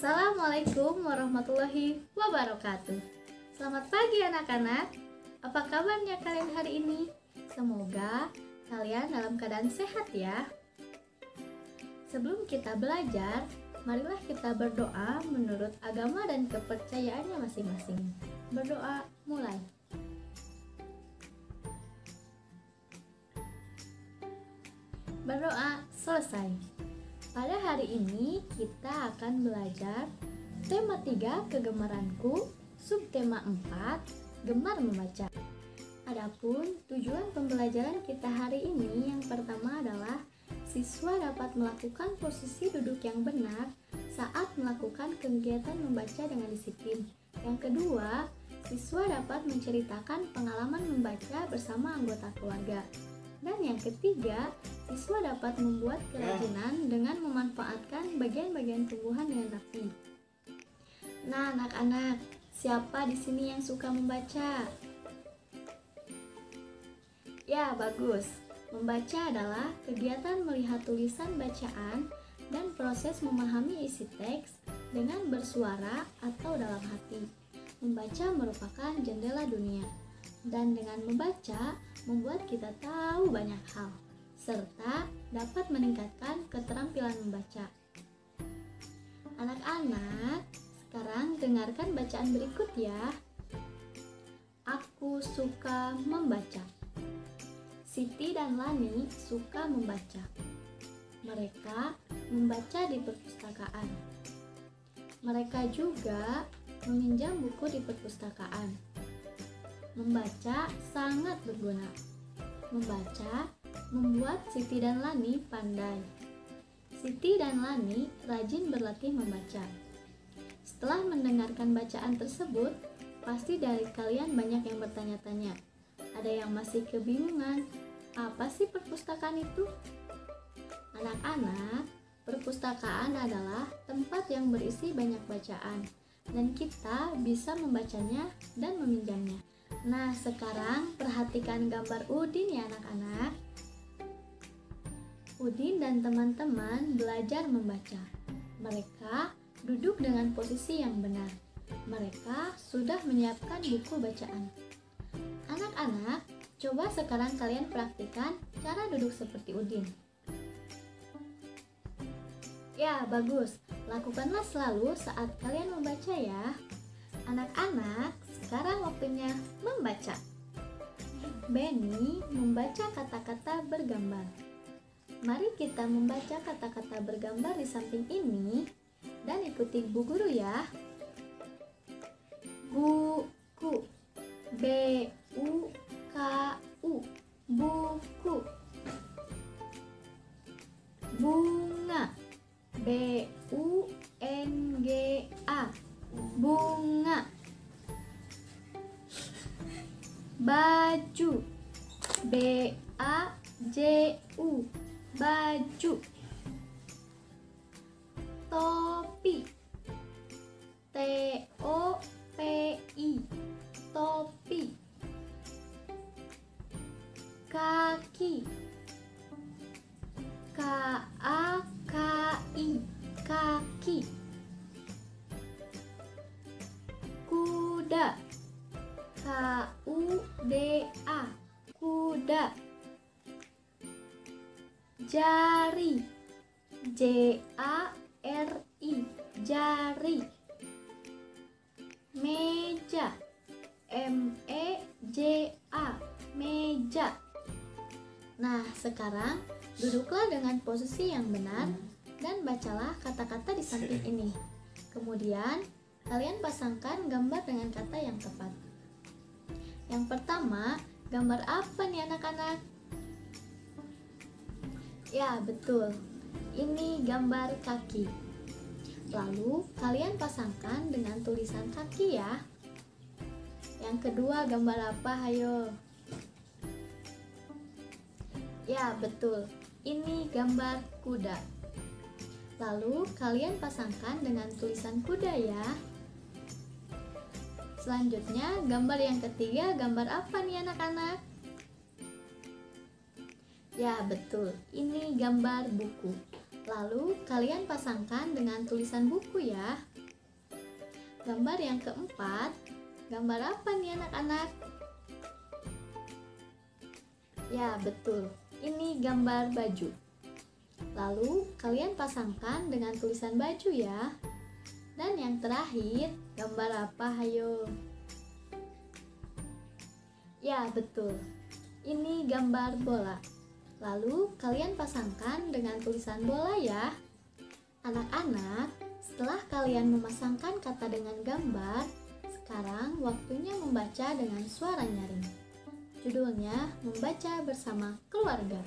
Assalamualaikum warahmatullahi wabarakatuh. Selamat pagi anak-anak. Apa kabarnya kalian hari ini? Semoga kalian dalam keadaan sehat ya. Sebelum kita belajar, marilah kita berdoa menurut agama dan kepercayaannya masing-masing. Berdoa mulai. Berdoa selesai. Pada hari ini kita akan belajar tema 3 kegemaranku, subtema 4 gemar membaca. Adapun tujuan pembelajaran kita hari ini yang pertama adalah siswa dapat melakukan posisi duduk yang benar saat melakukan kegiatan membaca dengan disiplin. Yang kedua, siswa dapat menceritakan pengalaman membaca bersama anggota keluarga. Dan yang ketiga, siswa dapat membuat kerajinan dengan memanfaatkan bagian-bagian tumbuhan dengan rapi. Nah, anak-anak, siapa di sini yang suka membaca? Ya, bagus. Membaca adalah kegiatan melihat tulisan bacaan dan proses memahami isi teks dengan bersuara atau dalam hati. Membaca merupakan jendela dunia. Dan dengan membaca, membuat kita tahu banyak hal, serta dapat meningkatkan keterampilan membaca. Anak-anak, sekarang dengarkan bacaan berikut ya. Aku suka membaca. Siti dan Lani suka membaca. Mereka membaca di perpustakaan. Mereka juga meminjam buku di perpustakaan. Membaca sangat berguna. Membaca membuat Siti dan Lani pandai. Siti dan Lani rajin berlatih membaca. Setelah mendengarkan bacaan tersebut, pasti dari kalian banyak yang bertanya-tanya. Ada yang masih kebingungan, apa sih perpustakaan itu? Anak-anak, perpustakaan adalah tempat yang berisi banyak bacaan, dan kita bisa membacanya dan meminjamnya. Nah, sekarang perhatikan gambar Udin ya anak-anak. Udin dan teman-teman belajar membaca. Mereka duduk dengan posisi yang benar. Mereka sudah menyiapkan buku bacaan. Anak-anak, coba sekarang kalian praktikkan cara duduk seperti Udin. Ya, bagus. Lakukanlah selalu saat kalian membaca ya. Anak-anak, sekarang waktunya membaca. Benny membaca kata-kata bergambar. Mari kita membaca kata-kata bergambar di samping ini dan ikuti Bu Guru ya. Buku, B-U-K-U, buku. Bunga, B-U-N-G-A, bunga. Baju, B-A-J-U, baju. Topi, T-O-P-I, topi. Kaki, K-A-K-I, kaki. Kuda, K-U-D-A, kuda. Jari, J-A-R-I, jari. Meja, M-E-J-A, meja. Nah, sekarang duduklah dengan posisi yang benar dan bacalah kata-kata di samping ini. Kemudian, kalian pasangkan gambar dengan kata yang tepat. Yang pertama, gambar apa nih anak-anak? Ya, betul. Ini gambar kaki. Lalu, kalian pasangkan dengan tulisan kaki ya. Yang kedua, gambar apa? Hayo. Ya, betul. Ini gambar kuda. Lalu, kalian pasangkan dengan tulisan kuda ya. Selanjutnya, gambar yang ketiga, gambar apa nih anak-anak? Ya, betul. Ini gambar buku. Lalu kalian pasangkan dengan tulisan buku ya. Gambar yang keempat, gambar apa nih anak-anak? Ya, betul. Ini gambar baju. Lalu kalian pasangkan dengan tulisan baju ya. Dan yang terakhir, gambar apa? Hayo. Ya, betul. Ini gambar bola. Lalu kalian pasangkan dengan tulisan bola ya. Anak-anak, setelah kalian memasangkan kata dengan gambar, sekarang waktunya membaca dengan suara nyaring. Judulnya membaca bersama keluarga.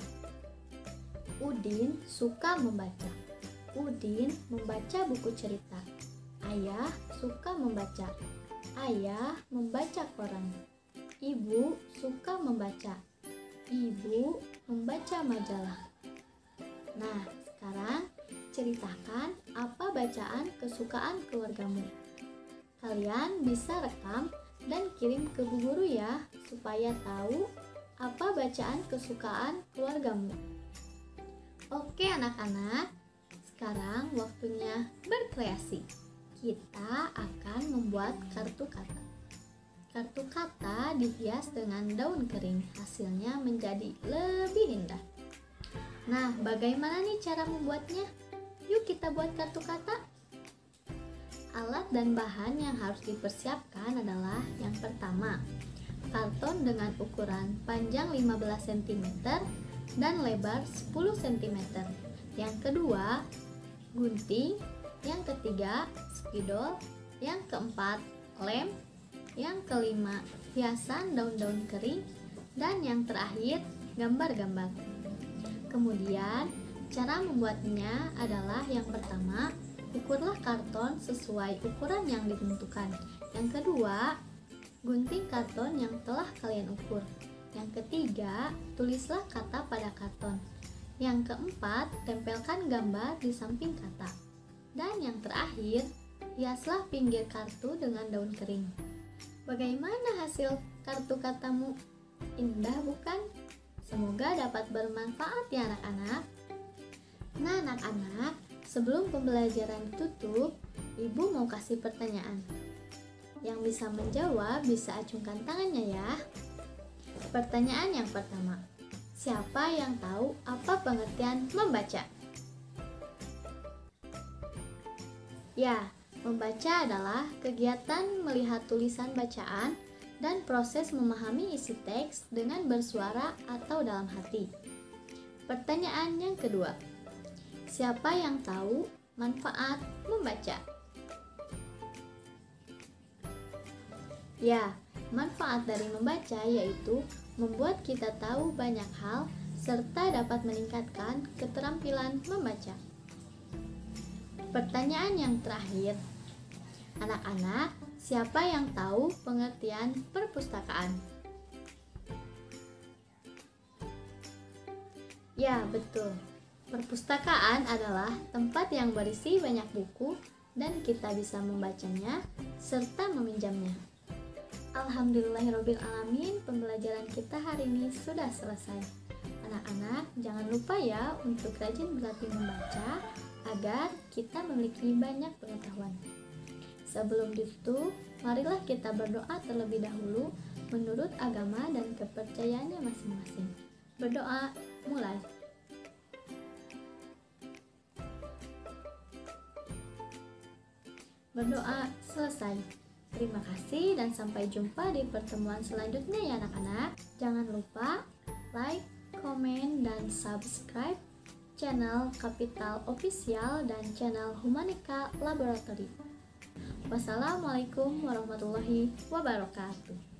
Udin suka membaca. Udin membaca buku cerita. Ayah suka membaca. Ayah membaca koran. Ibu suka membaca. Ibu membaca majalah. Nah, sekarang ceritakan apa bacaan kesukaan keluargamu. Kalian bisa rekam dan kirim ke bu guru ya, supaya tahu apa bacaan kesukaan keluargamu. Oke anak-anak, sekarang waktunya berkreasi. Kita akan membuat kartu kata. Kartu kata dihias dengan daun kering, hasilnya menjadi lebih indah. Nah, bagaimana nih cara membuatnya? Yuk kita buat kartu kata. Alat dan bahan yang harus dipersiapkan adalah yang pertama, karton dengan ukuran panjang 15 cm dan lebar 10 cm. Yang kedua, gunting. Yang ketiga, spidol. Yang keempat, lem. Yang kelima, hiasan daun-daun kering. Dan yang terakhir, gambar-gambar. Kemudian, cara membuatnya adalah yang pertama, ukurlah karton sesuai ukuran yang ditentukan. Yang kedua, gunting karton yang telah kalian ukur. Yang ketiga, tulislah kata pada karton. Yang keempat, tempelkan gambar di samping kata. Dan yang terakhir, hiaslah pinggir kartu dengan daun kering. Bagaimana hasil kartu katamu? Indah bukan? Semoga dapat bermanfaat ya anak-anak. Nah anak-anak, sebelum pembelajaran ditutup, Ibu mau kasih pertanyaan. Yang bisa menjawab bisa acungkan tangannya ya. Pertanyaan yang pertama, siapa yang tahu apa pengertian membaca? Ya, membaca adalah kegiatan melihat tulisan bacaan dan proses memahami isi teks dengan bersuara atau dalam hati. Pertanyaan yang kedua, siapa yang tahu manfaat membaca? Ya, manfaat dari membaca yaitu membuat kita tahu banyak hal serta dapat meningkatkan keterampilan membaca. Pertanyaan yang terakhir, anak-anak, siapa yang tahu pengertian perpustakaan? Ya, betul. Perpustakaan adalah tempat yang berisi banyak buku dan kita bisa membacanya serta meminjamnya. Alhamdulillahirrabbilalamin, pembelajaran kita hari ini sudah selesai. Anak-anak, jangan lupa ya untuk rajin berlatih membaca agar kita memiliki banyak pengetahuan. Sebelum ditutup, marilah kita berdoa terlebih dahulu menurut agama dan kepercayaannya masing-masing. Berdoa, mulai. Berdoa, selesai. Terima kasih dan sampai jumpa di pertemuan selanjutnya ya anak-anak. Jangan lupa like, komen, dan subscribe channel Kapital Official dan channel Humanika Laboratory. Wassalamualaikum warahmatullahi wabarakatuh.